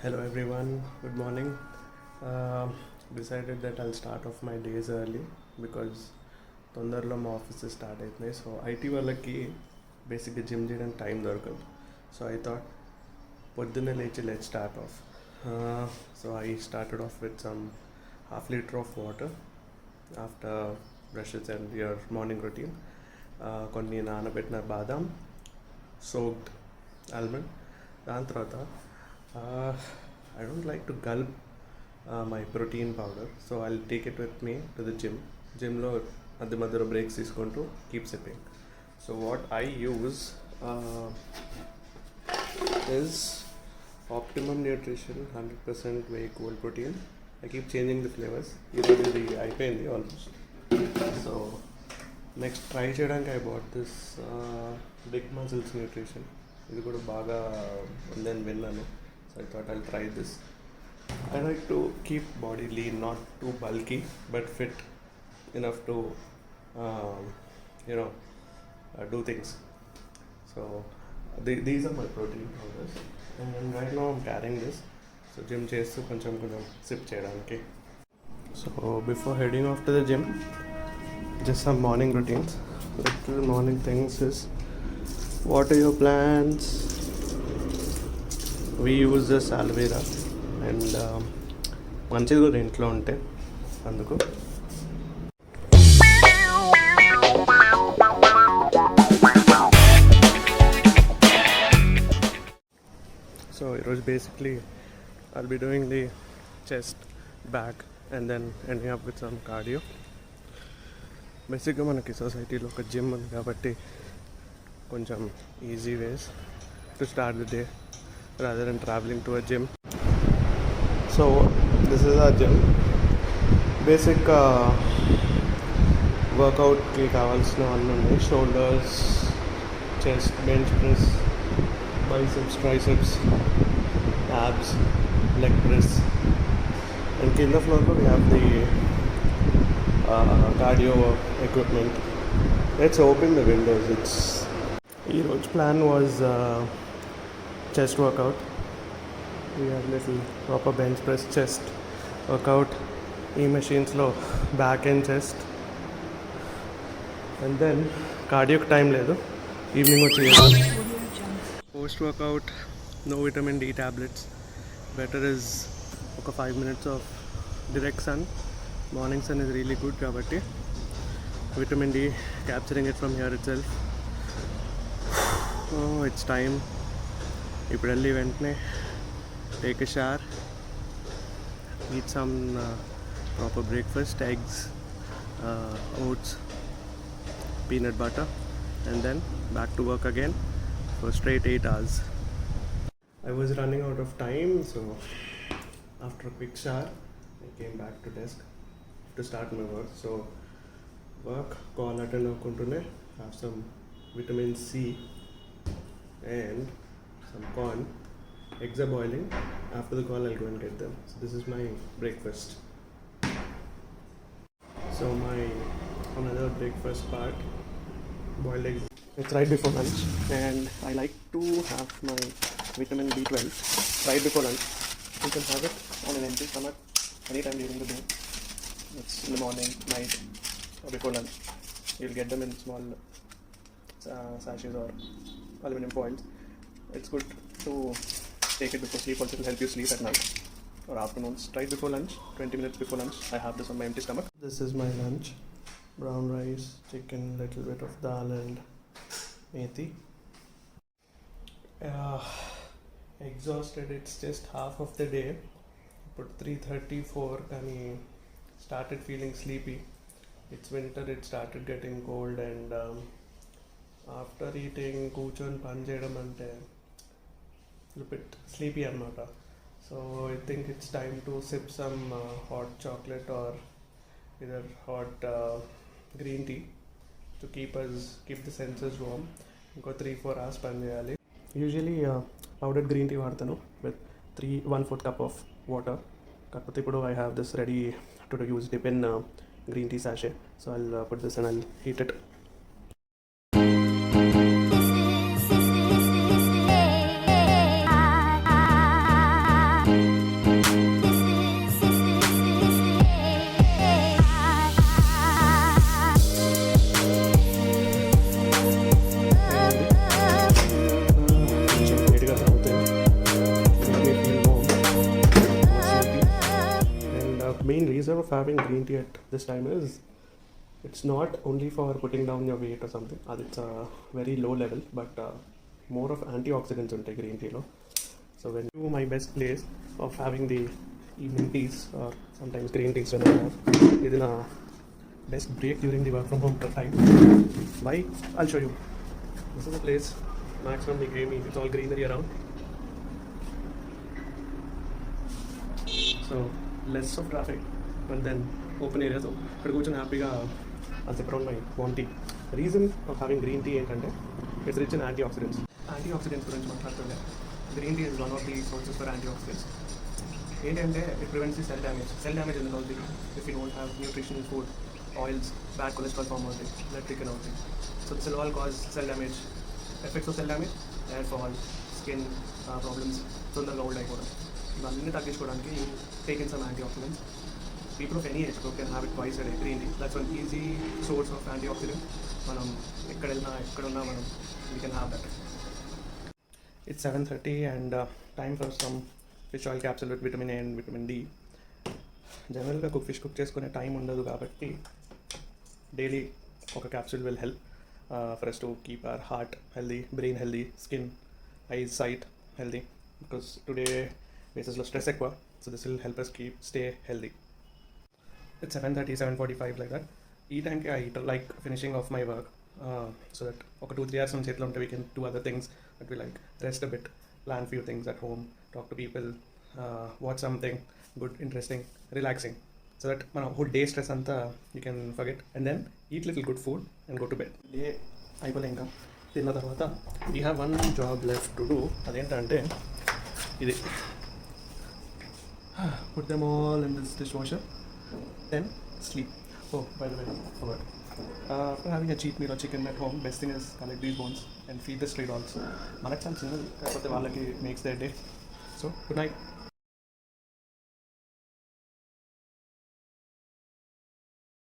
Hello everyone, good morning. Uh, Decided that I'll start off my days early because తొందరలో మా office start అవుతున్నాయి. So IT వాళ్ళకి బేసిక్గా gym చేయడానికి time దొరకదు. సో ఐ థాట్ పొద్దున్నే లేచి let start of. So I started off with some half litre of water after brushes and your morning routine. కొన్ని నానబెట్టిన బాదాం, సోక్డ్ ఆల్మండ్. దాని తర్వాత I don't like to gulp my protein powder, so I'll take it with me to the gym. Gymలో మధ్య breaks తీసుకుంటూ keep sipping. So what I use is Optimum Nutrition 100% whey cold protein. I keep changing the flavors. ఈరోజు ఇది అయిపోయింది almost. So next try చేయడానికి I bought this Big Muscles Nutrition. ఇది కూడా బాగా ఉందని విన్నాను. So I thought I'll try this. I like to keep body lean, not too bulky, but fit enough to, um, do things. So these are my protein powders, and right now I'm carrying this. So gym chestu koncham sip cheyadaniki. So before heading off to the gym, just some morning routines. Little morning things is water your plants. We use this aloe vera and మంచిది కూడా ఇంట్లో ఉంటే అందుకు. So ఈరోజు basically I'll be doing the chest, back and then ending up with some cardio. బేసిక్గా మనకి సొసైటీలో ఒక జిమ్ ఉంది కాబట్టి కొంచెం easy ways to start the day rather than traveling to a gym. So this is our gym. Basic workout ki kavalsina unnayi: shoulders, chest, bench press, biceps, triceps, abs, leg press, and kinda floor we have the cardio equipment. Let's open the windows. Your plan was chest workout. We have little proper bench press chest workout. Machines low back and chest, and then cardio time ledu evening వచ్చి post workout no vitamin D tablets. Better is ఒక 5 minutes of direct sun. Morning sun is really good kabatti vitamin D capturing it from here itself. Oh, it's time. ఇప్పుడు వెళ్ళి వెంటనే take a shower, eat some proper breakfast, eggs, oats, peanut butter, and then back to work again for straight 8 hours. I was running out of time, so after a quick shower I came back to desk to start my work. So work call attend avukuntune, have some vitamin C and some corn. Eggs are boiling. After the call I'll go and get them. So this is my breakfast. So my another breakfast part, boiled eggs. It's right before lunch, and I like to have my vitamin B12 right before lunch. You can have it on an empty stomach anytime during the day. It's in the morning, night, or before lunch. You'll get them in small sachets or aluminum foils. It's good to take it before sleep. Also, it will help you sleep at night or afternoons. Right before lunch, 20 minutes before lunch, I have this on my empty stomach. This is my lunch: brown rice, chicken, little bit of dal and methi. Exhausted. It's just half of the day. Put 3:34 and started feeling sleepy. It's winter. It started getting cold, and after eating కూర్చొని పని చేయడం అంటే a bit sleepy anamata. So I think it's time to sip some hot chocolate or either hot green tea to keep the senses warm. ఇంకో 3-4 hours పని చేయాలి. Usually powdered green tea వాడతాను with 1/4 cup of water. కాకపోతే ఇప్పుడు I have this ready to use dip in green tea sachet. So I'll put this and I'll heat it. of having green tea at this time is it's not only for putting down your weight or something. It's a very low level, but more of antioxidants on green tea. No? So when you my best place of having the evening teas or sometimes green teas when I have is in a best break during the work from home time. Why? I'll show you. This is the place. Maximum greenery. It's all greenery around. So less of traffic, but then open area. So ఇక్కడ కూర్చొని హ్యాపీగా I'll sip around my warm tea. The reason of having green tea ఏంటంటే it's rich in antioxidants. Antioxidants గురించి మాట్లాడుతుంటే green tea is one of the sources for antioxidants. ఏంటంటే it prevents the cell damage. Cell damage ఎందుకు అవుతుంది? If you don't have nutritional food, oils, bad cholesterol form అవుతుంది, blood thicken అవుతుంది. So this will all cause cell damage. Effects of cell damage, hair fall, skin problems, తొందరగా old అయిపోవడం. ఇవన్నీ తగ్గించుకోవడానికి you take in some antioxidants. People of any age group can have it twice a day, green tea. That's one easy source of antioxidant. మనం ఎక్కడున్నా మనం we can have that. It's 7:30 and time for some fish oil capsule with vitamin A and vitamin D. జనరల్గా fish cook చేసుకునే time ఉండదు కాబట్టి daily ఒక capsule will help for us to keep our heart healthy, brain healthy, skin, eyes, sight healthy because today బేసిస్లో stress ఎక్కువ. So this will help us stay healthy. It's 7:30, 7:45 like that. ఈ టైంకి I like finishing off my work so that ఒక 2-3 hours మన చేతిలో ఉంటే we can do other things that we like, rest a bit, plan few things at home, talk to people, watch something good, interesting, relaxing so that మన whole day stress అంతా you can forget and then eat little good food and go to bed. Day అయిపోలే ఇంకా తిన్న తర్వాత we have one job left to do. అదేంటంటే ఇది put them all in this dishwasher, then sleep. Oh, by the way, forgot. After having a cheap meal or chicken at home, best thing is collect these bones and feed the stray dogs. Manaki చాలా చిన్నది కాకపోతే వాళ్ళకి makes their day. So, good night.